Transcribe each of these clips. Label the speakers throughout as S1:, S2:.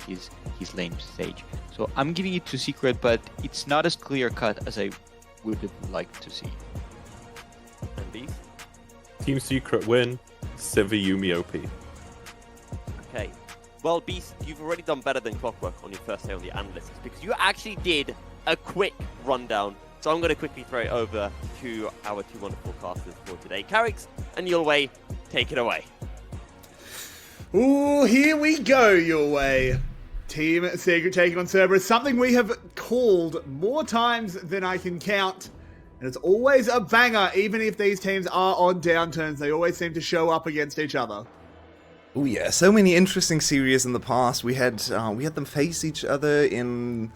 S1: his lane stage. So I'm giving it to Secret, but it's not as clear cut as I would have liked to see.
S2: And Beast?
S3: Team Secret win, Civi Yumi OP.
S2: Okay. Well, Beast, you've already done better than Clockwork on your first day on the analysts because you actually did a quick rundown. So I'm going to quickly throw it over to our two wonderful casters for today. Carrix and Yulway, take it away.
S4: Ooh, here we go, Yulway. Team Secret taking on Cerberus. Something we have called more times than I can count. And it's always a banger, even if these teams are on downturns. They always seem to show up against each other.
S5: Oh yeah, so many interesting series in the past. We had them face each other in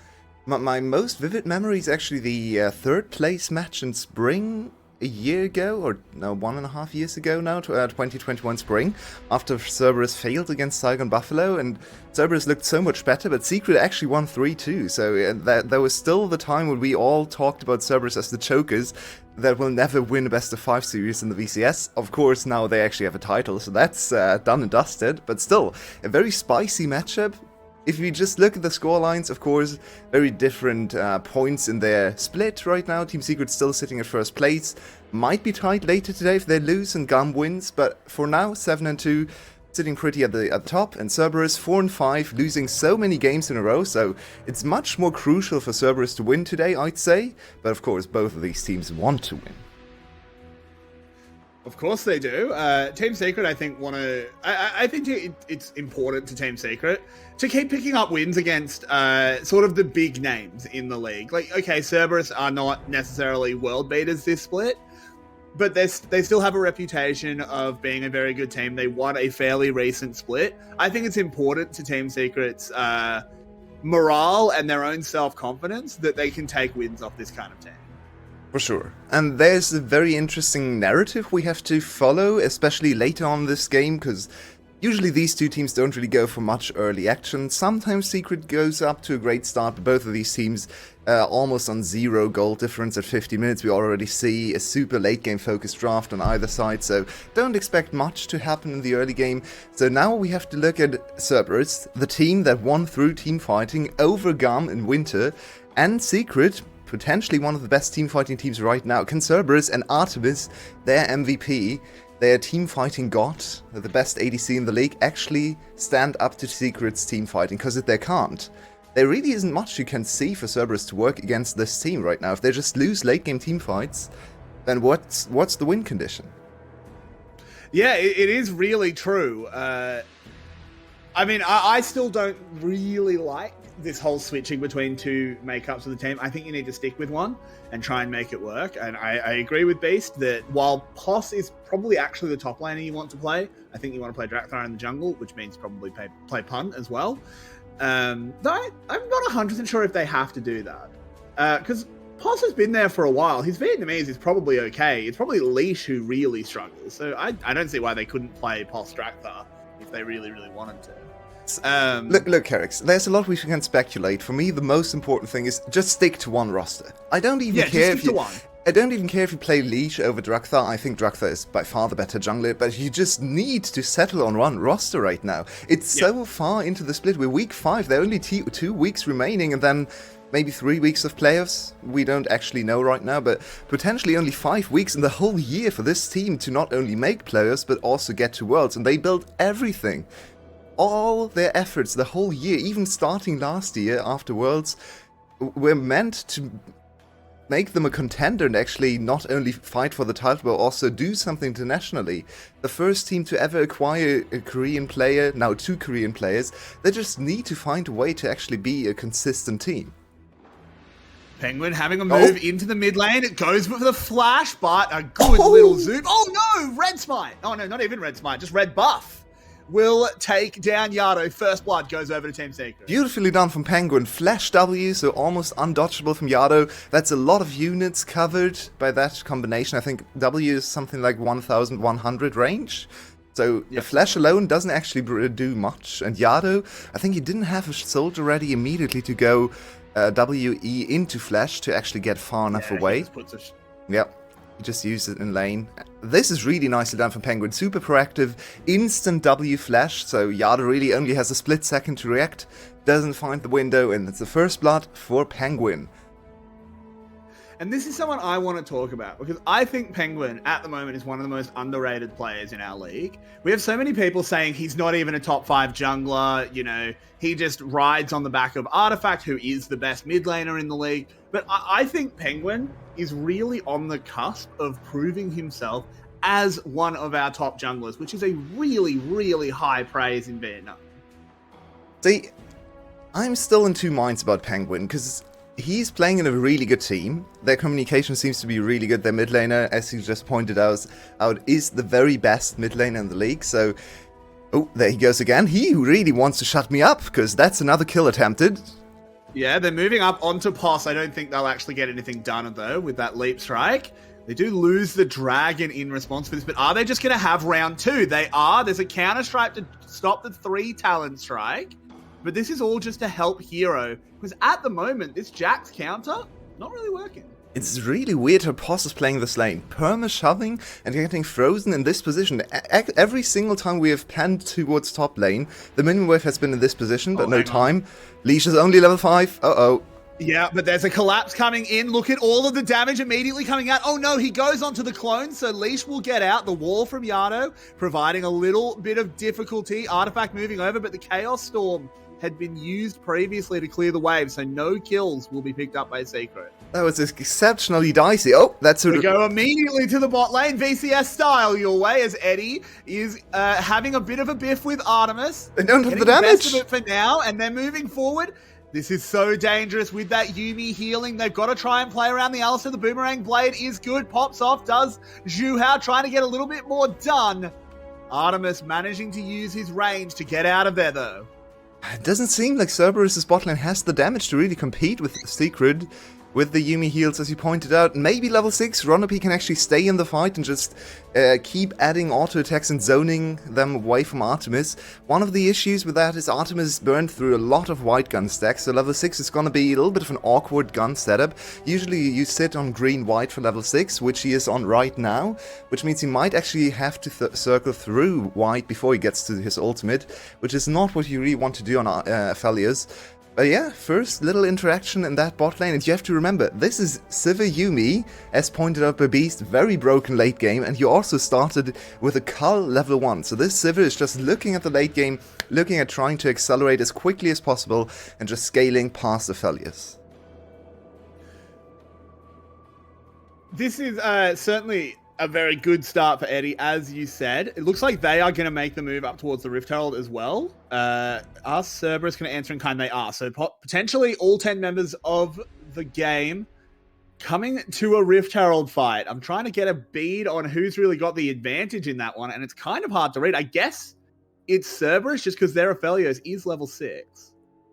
S5: my most vivid memory is actually the third place match in spring a year ago, or no, 1.5 years ago now, 2021 spring, after Cerberus failed against Saigon Buffalo, and Cerberus looked so much better, but Secret actually won 3-2, so that was still the time when we all talked about Cerberus as the chokers that will never win a best of 5 series in the VCS. Of course, now they actually have a title, so that's done and dusted, but still, a very spicy matchup. If you just look at the scorelines, of course, very different points in their split right now. Team Secret still sitting at first place. Might be tight later today if they lose and Gum wins, but for now, 7-2, sitting pretty at the top. And Cerberus 4-5, losing so many games in a row, so it's much more crucial for Cerberus to win today, I'd say. But of course, both of these teams want to win.
S4: Of course they do. Team Secret, I think, I think it's important to Team Secret to keep picking up wins against sort of the big names in the league. Like, okay, Cerberus are not necessarily world beaters this split, but they still have a reputation of being a very good team. They won a fairly recent split. I think it's important to Team Secret's morale and their own self-confidence that they can take wins off this kind of team.
S5: For sure. And there's a very interesting narrative we have to follow, especially later on this game, because usually these two teams don't really go for much early action. Sometimes Secret goes up to a great start, but both of these teams almost on 0 goal difference at 50 minutes. We already see a super late game focused draft on either side, so don't expect much to happen in the early game. So now we have to look at Cerberus, the team that won through team fighting over Gum in winter, and Secret, potentially one of the best team fighting teams right now. Can Cerberus and Artemis, their MVP, their team fighting god, the best ADC in the league, actually stand up to Secret's team fighting? Because if they can't, there really isn't much you can see for Cerberus to work against this team right now. If they just lose late game team fights, then what's the win condition?
S4: Yeah, it is really true. I mean, I still don't really like this whole switching between two makeups of the team. I think you need to stick with one and try and make it work. And I agree with Beast that while POS is probably actually the top laner you want to play, I think you want to play Drakthar in the jungle, which means probably play Punt as well. Though I'm not 100% sure if they have to do that. Because POS has been there for a while. His Vietnamese is probably okay. It's probably Leash who really struggles. So I don't see why they couldn't play POS Drakthar if they really, really wanted to.
S5: Look, Carrix, there's a lot we can speculate. For me, the most important thing is just stick to one roster. I don't even care if you play Leash over Drakthar. I think Drakthar is by far the better jungler, but you just need to settle on one roster right now. It's so far into the split. We're week 5. There are only 2 weeks remaining, and then maybe 3 weeks of playoffs. We don't actually know right now, but potentially only 5 weeks in the whole year for this team to not only make playoffs, but also get to Worlds. And they built everything. All their efforts the whole year, even starting last year after Worlds, were meant to make them a contender and actually not only fight for the title, but also do something internationally. The first team to ever acquire a Korean player, now 2 Korean players. They just need to find a way to actually be a consistent team.
S4: Penguin having a move into the mid lane. It goes with the flash, but a good little zoom. Oh no, red smite. Oh no, not even red smite, just red buff. Will take down Yado. First blood goes over to Team Secret.
S5: Beautifully done from Penguin. Flash W, so almost undodgeable from Yado. That's a lot of units covered by that combination. I think W is something like 1100 range. So the flash alone doesn't actually do much. And Yado, I think he didn't have a soldier ready immediately to go WE into flash to actually get far enough away.
S4: Yeah.
S5: He just used it in lane. This is really nicely done from Penguin. Super proactive, instant W flash, so Yada really only has a split second to react, doesn't find the window, and it's the first blood for Penguin.
S4: And this is someone I want to talk about because I think Penguin at the moment is one of the most underrated players in our league. We have so many people saying he's not even a top 5 jungler, you know, he just rides on the back of Artifact, who is the best mid laner in the league. But I think Penguin is really on the cusp of proving himself as one of our top junglers, which is a really, really high praise in Vietnam.
S5: See, I'm still in two minds about Penguin because he's playing in a really good team. Their communication seems to be really good. Their mid laner, as you just pointed out, is the very best mid laner in the league. So, oh, there he goes again. He really wants to shut me up because that's another kill attempted.
S4: Yeah, they're moving up onto Poss. I don't think they'll actually get anything done, though, with that leap strike. They do lose the dragon in response for this, but are they just going to have round 2? They are. There's a counter strike to stop the 3 talent strike. But this is all just to help Hero, because at the moment, this Jack's counter, not really working.
S5: It's really weird how Poss is playing this lane. Perma-shoving and getting frozen in this position. Every single time we have panned towards top lane, the minion wave has been in this position, but no time. Leash is only level 5. Uh-oh.
S4: Yeah, but there's a collapse coming in. Look at all of the damage immediately coming out. Oh no, he goes onto the clone, so Leash will get out. The wall from Yado, providing a little bit of difficulty. Artifact moving over, but the Chaos Storm had been used previously to clear the wave, so no kills will be picked up by Secret.
S5: That was exceptionally dicey. Oh, that's
S4: We go immediately to the bot lane, VCS style your way, as Eddie is having a bit of a biff with Artemis.
S5: They don't have the
S4: Getting
S5: damage.
S4: best of it for now, and they're moving forward. This is so dangerous with that Yuumi healing. They've got to try and play around the Alistair. The Boomerang Blade is good. Pops off, does Zhu Hao, trying to get a little bit more done. Artemis managing to use his range to get out of there, though.
S5: It doesn't seem like Cerberus' botlane has the damage to really compete with Secret. With the Yuumi heals, as you pointed out, maybe level 6, Ronopi can actually stay in the fight and just keep adding auto attacks and zoning them away from Artemis. One of the issues with that is Artemis burned through a lot of white gun stacks, so level 6 is going to be a little bit of an awkward gun setup. Usually you sit on green-white for level 6, which he is on right now, which means he might actually have to circle through white before he gets to his ultimate, which is not what you really want to do on Aphelios. But yeah, first little interaction in that bot lane, and you have to remember, this is Sivir Yuumi, as pointed out by Beast, very broken late game, and you also started with a Cull level 1, so this Sivir is just looking at the late game, looking at trying to accelerate as quickly as possible, and just scaling past Aphelios.
S4: This is certainly a very good start for Eddie, as you said. It looks like they are going to make the move up towards the Rift Herald as well. Are Cerberus going to answer in kind? They are. So potentially all 10 members of the game coming to a Rift Herald fight. I'm trying to get a bead on who's really got the advantage in that one, and it's kind of hard to read. I guess it's Cerberus, just because their Aphelios is level 6.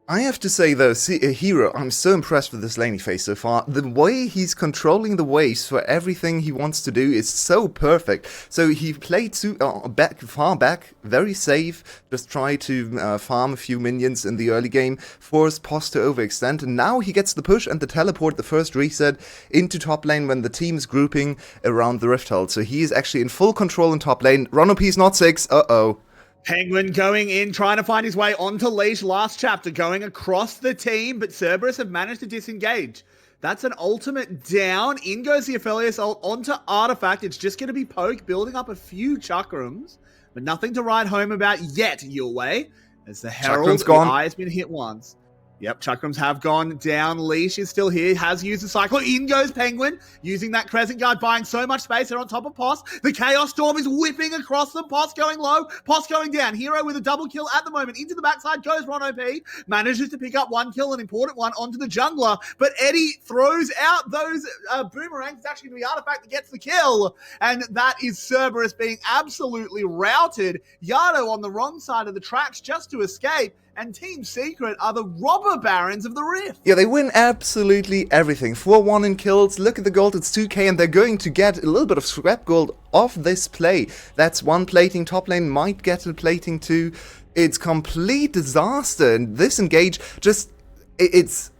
S5: I have to say though, Hero, I'm so impressed with this laning phase so far. The way he's controlling the waves for everything he wants to do is so perfect. So he played far back, very safe, just try to farm a few minions in the early game, force Poss to overextend, and now he gets the push and the teleport, the first reset, into top lane when the team is grouping around the Rift Herald. So he is actually in full control in top lane. Ronopi's not 6, uh-oh.
S4: Penguin going in, trying to find his way onto Leash last chapter, going across the team, but Cerberus have managed to disengage. That's an ultimate down. In goes the Aphelios ult onto Artifact. It's just going to be Poke, building up a few chakrams, but nothing to write home about yet, your way. As the Herald, the eye has been hit once. Yep, chakrams have gone down. Leash is still here, has used the cycle. In goes Penguin, using that Crescent Guard, buying so much space. They're on top of Poss. The Chaos Storm is whipping across them. Poss going low, Poss going down. Hero with a double kill at the moment. Into the backside goes Ronopi. Manages to pick up one kill, an important one, onto the jungler. But Eddie throws out those boomerangs. It's actually going to be Artifact that gets the kill. And that is Cerberus being absolutely routed. Yado on the wrong side of the tracks just to escape. And Team Secret are the robber barons of the Rift.
S5: Yeah, they win absolutely everything. 4-1 in kills, look at the gold, it's 2k, and they're going to get a little bit of scrap gold off this play. That's one plating, top lane might get a plating too. It's complete disaster, and this engage just, it's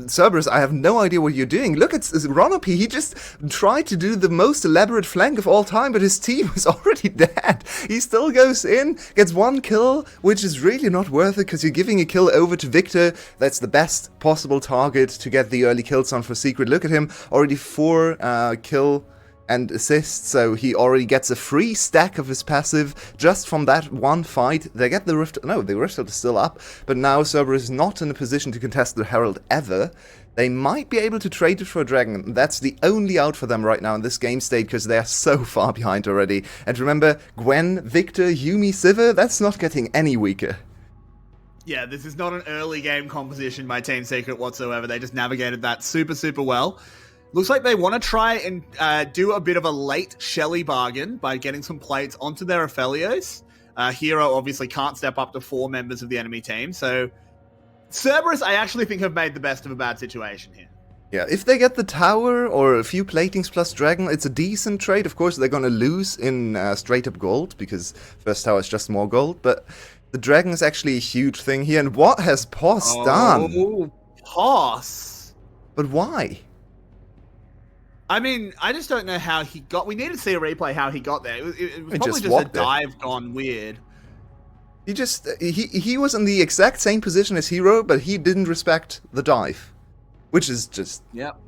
S5: Cerberus, I have no idea what you're doing. Look at Ronopi. He just tried to do the most elaborate flank of all time, but his team is already dead. He still goes in, gets 1 kill, which is really not worth it because you're giving a kill over to Victor. That's the best possible target to get the early kills on for Secret. Look at him, already 4 kill and assists, so he already gets a free stack of his passive just from that one fight. They get the Rift... No, the Rift is still up, but now Cerberus is not in a position to contest the Herald ever. They might be able to trade it for a Dragon. That's the only out for them right now in this game state, because they are so far behind already. And remember, Gwen, Victor, Yumi, Sivir, that's not getting any weaker.
S4: Yeah, this is not an early game composition by Team Secret whatsoever. They just navigated that super, super well. Looks like they want to try and do a bit of a late Shelly bargain by getting some plates onto their Aphelios. Hero obviously can't step up to 4 members of the enemy team, so Cerberus, I actually think, have made the best of a bad situation here.
S5: Yeah, if they get the tower or a few platings plus dragon, it's a decent trade. Of course, they're going to lose in straight up gold, because first tower is just more gold, but the dragon is actually a huge thing here. And what has Poss done?
S4: Oh, Poss!
S5: But why?
S4: I mean, I just don't know how he got... We need to see a replay how he got there. It was probably
S5: just
S4: just a
S5: walked there.
S4: dive gone weird.
S5: He just... He was in the exact same position as Hero, but he didn't respect the dive. Which is just...
S4: Yep.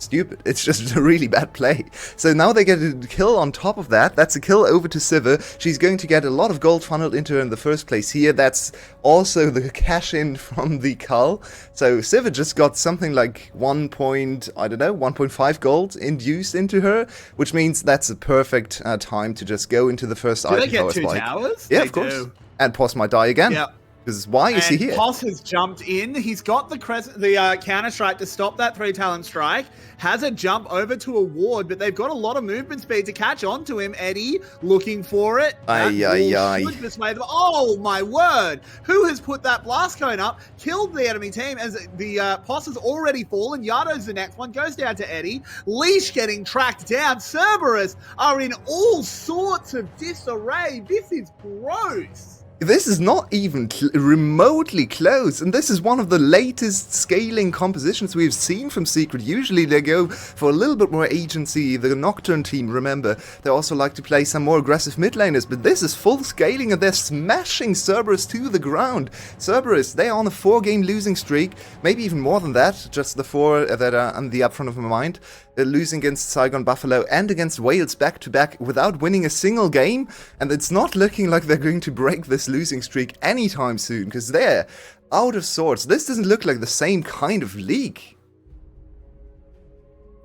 S5: Stupid. It's just a really bad play. So now they get a kill on top of that. That's a kill over to Sivir. She's going to get a lot of gold funneled into her in the first place here. That's also the cash in from the cull. So Sivir just got something like 1.5 gold induced into her, which means that's a perfect time to just go into the first
S4: Do
S5: item
S4: they get
S5: tower
S4: 2
S5: spike.
S4: towers?
S5: Yeah,
S4: They
S5: of course.
S4: do.
S5: And Poss might die again.
S4: Yep.
S5: Because why is he here?
S4: Poss has jumped in. He's got the counter strike to stop that 3-talent strike. Has a jump over to a ward, but they've got a lot of movement speed to catch on to him. Eddie looking for it. Should dissuade them. Oh my word! Who has put that blast cone up? Killed the enemy team as the Poss has already fallen. Yado's the next one. Goes down to Eddie. Leash getting tracked down. Cerberus are in all sorts of disarray. This is gross.
S5: This is not even remotely close, and this is one of the latest scaling compositions we've seen from Secret. Usually they go for a little bit more agency. The Nocturne team, remember, they also like to play some more aggressive mid laners, but this is full scaling and they're smashing Cerberus to the ground. Cerberus, they are on a 4-game losing streak, maybe even more than that, just the 4 that are on the upfront of my mind. They're losing against Saigon Buffalo and against Wales back-to-back without winning a single game, and it's not looking like they're going to break this losing streak anytime soon, because they're out of sorts. This doesn't look like the same kind of league.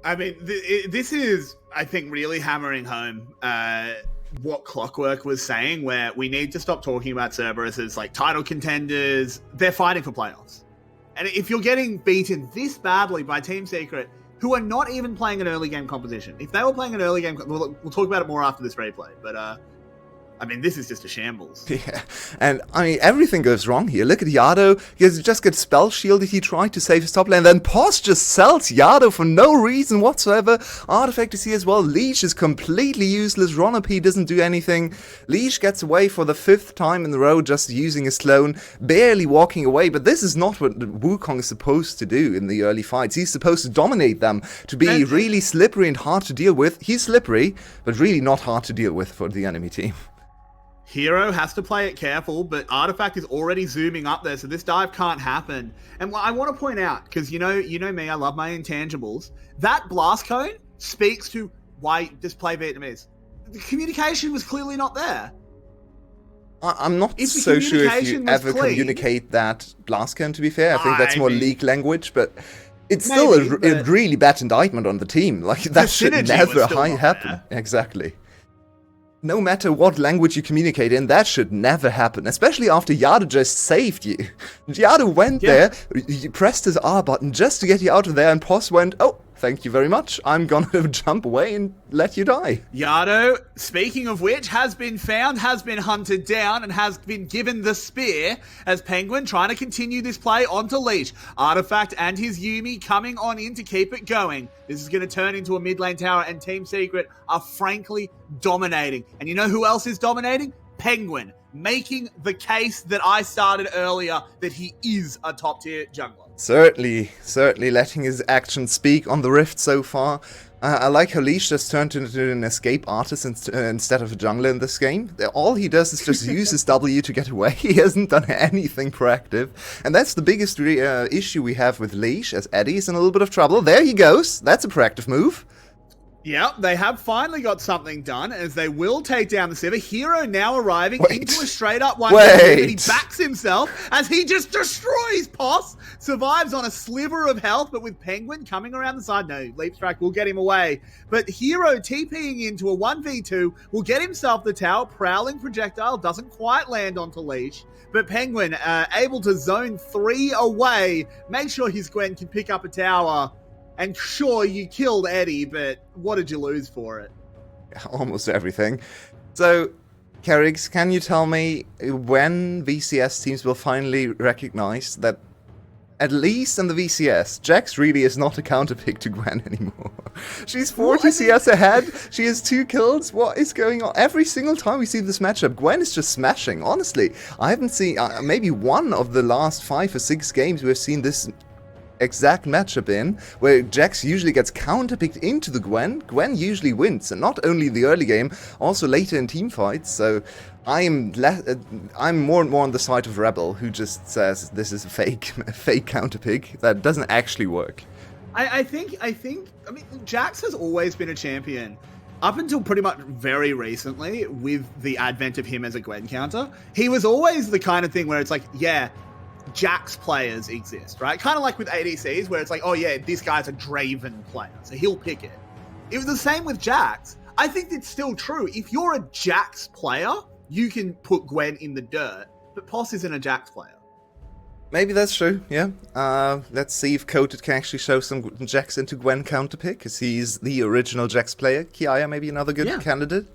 S4: I mean, this is, I think, really hammering home what Clockwork was saying, where we need to stop talking about Cerberus as like title contenders. They're fighting for playoffs. And if you're getting beaten this badly by Team Secret, who are not even playing an early game composition. If they were playing an early game, we'll talk about it more after this replay, but I mean, this is just a shambles.
S5: Yeah, and I mean, everything goes wrong here. Look at Yado. He just gets spell shielded. He tried to save his top lane. Then Poss just sells Yado for no reason whatsoever. Artifact is here as well. Leash is completely useless. Ronopi doesn't do anything. Leash gets away for the 5th time in a row, just using his clone, barely walking away. But this is not what Wukong is supposed to do in the early fights. He's supposed to dominate them, to be really slippery and hard to deal with. He's slippery, but really not hard to deal with for the enemy team.
S4: Hero has to play it careful, but Artifact is already zooming up there, so this dive can't happen. And what I want to point out, because you know me, I love my intangibles, that blast cone speaks to why just play Vietnamese. The communication was clearly not there.
S5: I'm not so sure if you ever communicate that blast cone, to be fair. I think that's more league language, but it's still a really bad indictment on the team. Like, that should never happen. Exactly. No matter what language you communicate in, that should never happen. Especially after Yado just saved you. Yado went there, he pressed his R button just to get you out of there, and Poss went, oh, thank you very much. I'm gonna jump away and let you die.
S4: Yado, speaking of which, has been found, has been hunted down, and has been given the spear as Penguin trying to continue this play onto Leash. Artifact and his Yumi coming on in to keep it going. This is going to turn into a mid lane tower, and Team Secret are frankly dominating. And you know who else is dominating? Penguin. making the case that I started earlier that he is a top-tier jungler.
S5: Certainly letting his actions speak on the Rift so far. I like how Leash just turned into an escape artist instead of a jungler in this game. All he does is just use his W to get away. He hasn't done anything proactive. And that's the biggest issue we have with Leash, as Eddie is in a little bit of trouble. There he goes. That's a proactive move.
S4: Yep, they have finally got something done, as they will take down the Sivir. Hero now arriving into a straight-up one, and he backs himself as he just destroys Poss. Survives on a sliver of health, but with Penguin coming around the side, no, Leap Strike will get him away. But Hero TPing into a 1v2 will get himself the tower. Prowling projectile doesn't quite land onto Leash, but Penguin able to zone 3 away, make sure his Gwen can pick up a tower. And sure, you killed Eddie, but what did you lose for it?
S5: Almost everything. So, Kerriggs, can you tell me when VCS teams will finally recognize that, at least in the VCS, Jax really is not a counterpick to Gwen anymore? She's 40 CS ahead, she has 2 kills, what is going on? Every single time we see this matchup, Gwen is just smashing, honestly. I haven't seen, maybe one of the last 5 or 6 games we've seen this exact matchup in, where Jax usually gets counterpicked into the Gwen. Gwen usually wins, and not only the early game, also later in team fights. So I'm more and more on the side of Rebel, who just says this is a fake counterpick that doesn't actually work.
S4: I mean, Jax has always been a champion. Up until pretty much very recently, with the advent of him as a Gwen counter, he was always the kind of thing where it's like, yeah, Jax players exist, right? Kind of like with ADCs, where it's like, oh yeah, this guy's a Draven player, so he'll pick it. It was the same with Jax. I think it's still true. If you're a Jax player, you can put Gwen in the dirt, but Poss isn't a Jax player.
S5: Maybe that's true, yeah. Let's see if Coated can actually show some Jax into Gwen counterpick, because he's the original Jax player. Kiaya maybe another good candidate.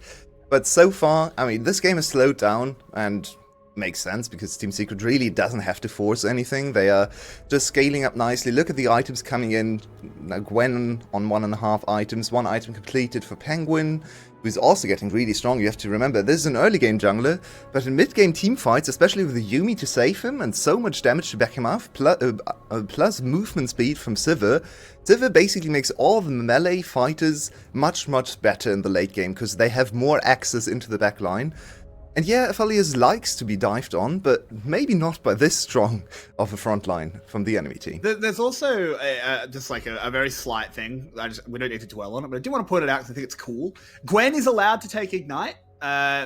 S5: But so far, I mean, this game has slowed down, and makes sense, because Team Secret really doesn't have to force anything. They are just scaling up nicely. Look at the items coming in. Now Gwen on 1.5 items. 1 item completed for Penguin, who's also getting really strong. You have to remember, this is an early game jungler, but in mid-game team fights, especially with the Yuumi to save him and so much damage to back him up, plus movement speed from Sivir, Sivir basically makes all the melee fighters much, much better in the late game, because they have more access into the back line. And yeah, Aphelios likes to be dived on, but maybe not by this strong of a front line from the enemy team.
S4: There's also just like a very slight thing. We don't need to dwell on it, but I do want to point it out because I think it's cool. Gwen is allowed to take Ignite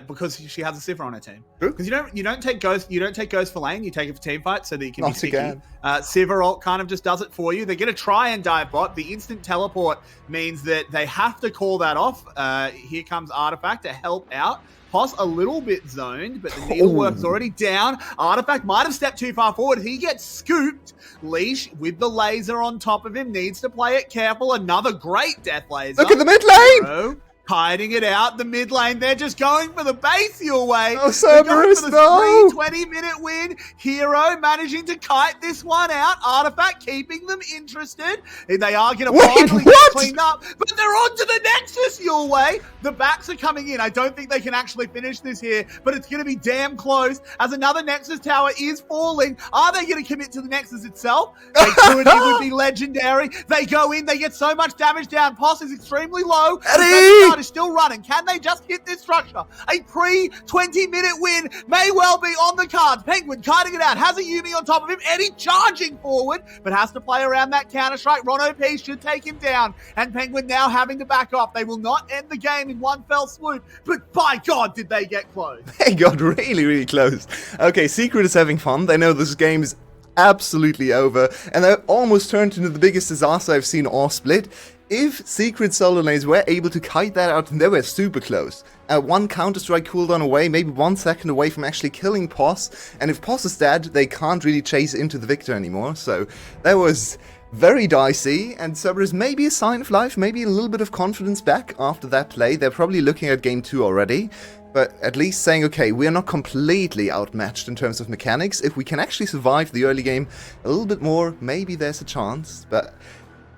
S4: because she has a Sivir on her team. Because you don't take Ghost for lane, you take it for team fight so that you can be sticky. Sivir ult kind of just does it for you. They're going to try and dive bot. The instant teleport means that they have to call that off. Here comes Artifact to help out. Poss a little bit zoned, but the needlework's already down. Artifact might have stepped too far forward. He gets scooped. Leash, with the laser on top of him, needs to play it careful. Another great death laser.
S5: Look at the mid lane!
S4: Hiding it out the mid lane. They're just going for the base your way.
S5: Oh, Cerberus, no!
S4: 20-minute win. Hero managing to kite this one out. Artifact keeping them interested. And they are going to finally get cleaned up. But they're on to the Nexus your way. The backs are coming in. I don't think they can actually finish this here, but it's going to be damn close as another Nexus tower is falling. Are they going to commit to the Nexus itself? They could. It would be legendary. They go in. They get so much damage down. Poss is extremely low.
S5: Eddie!
S4: Is still running. Can they just hit this structure? A pre-20-minute win may well be on the cards. Penguin kiting it out. Has a Yuumi on top of him. Eddie charging forward, but has to play around that counter-strike. Ron OP should take him down. And Penguin now having to back off. They will not end the game in one fell swoop, but by God, did they get close.
S5: They got really, really close. Okay, Secret is having fun. They know this game is absolutely over, and they almost turned into the biggest disaster I've seen all split. If Secret solo lanes were able to kite that out, they were super close. 1 Counter-Strike cooldown away, maybe 1 second away from actually killing Poss, and if Poss is dead, they can't really chase into the victor anymore, so that was very dicey, and Cerberus maybe a sign of life, maybe a little bit of confidence back after that play. They're probably looking at game 2 already, but at least saying, okay, we're not completely outmatched in terms of mechanics. If we can actually survive the early game a little bit more, maybe there's a chance, but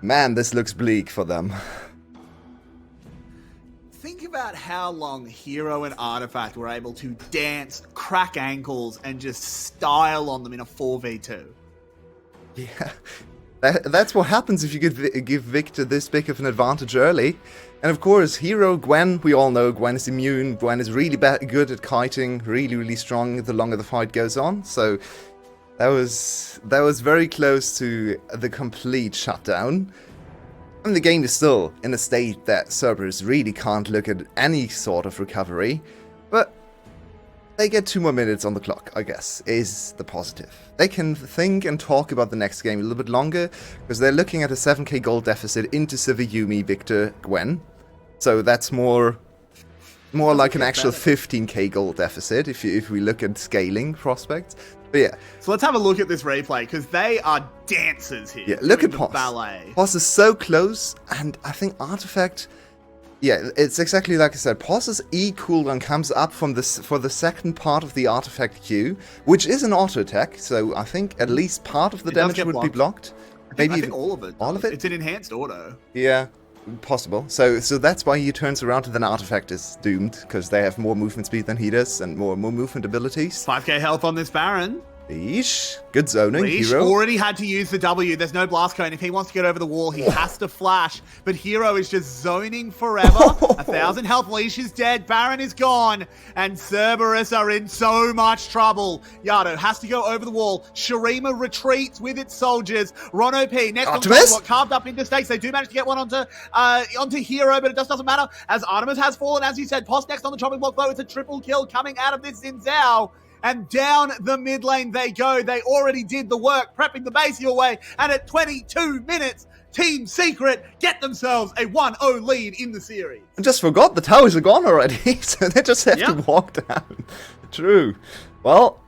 S5: man, this looks bleak for them.
S4: think about how long Hero and Artifact were able to dance, crack ankles, and just style on them in a 4v2.
S5: Yeah, that's what happens if you give Victor this big of an advantage early. And of course, Hero, Gwen, we all know Gwen is immune. Gwen is really good at kiting, really, really strong the longer the fight goes on. So that was very close to the complete shutdown. And the game is still in a state that Cerberus really can't look at any sort of recovery. But they get 2 more minutes on the clock, I guess, is the positive. They can think and talk about the next game a little bit longer, because they're looking at a 7k gold deficit into Yumi, Victor, Gwen. So that's more like an actual 15k gold deficit if we look at scaling prospects. But yeah.
S4: So let's have a look at this replay, because they are dancers here.
S5: Yeah, look at
S4: the
S5: Pos.
S4: ballet.
S5: Pos is so close, and I think Artifact... Yeah, it's exactly like I said. Pos's E cooldown comes up for the second part of the Artifact Q, which is an auto attack, so I think at least part of the damage would be blocked.
S4: I think all of it.
S5: All of it?
S4: It's an enhanced auto.
S5: Yeah, possible. So that's why he turns around and then Artifact is doomed, because they have more movement speed than he does, and more movement abilities.
S4: 5k health on this Baron.
S5: Leash. Good zoning,
S4: Leash
S5: Hero.
S4: already had to use the W. There's no blast cone. If he wants to get over the wall, he has to flash. But Hero is just zoning forever. 1,000 health. Leash is dead. Baron is gone. And Cerberus are in so much trouble. Yado has to go over the wall. Shurima retreats with its soldiers. Ron OP next
S5: Artemis?
S4: on carved up into stakes. They do manage to get one onto Hero, but it just doesn't matter. As Artemis has fallen, as you said, Pos next on the chopping block, though. It's a triple kill coming out of this Xin Zhao. And down the mid lane they go. They already did the work, prepping the base your way. And at 22 minutes, Team Secret get themselves a 1-0 lead in the series.
S5: I just forgot the towers are gone already, so they just have to walk down. True. Well,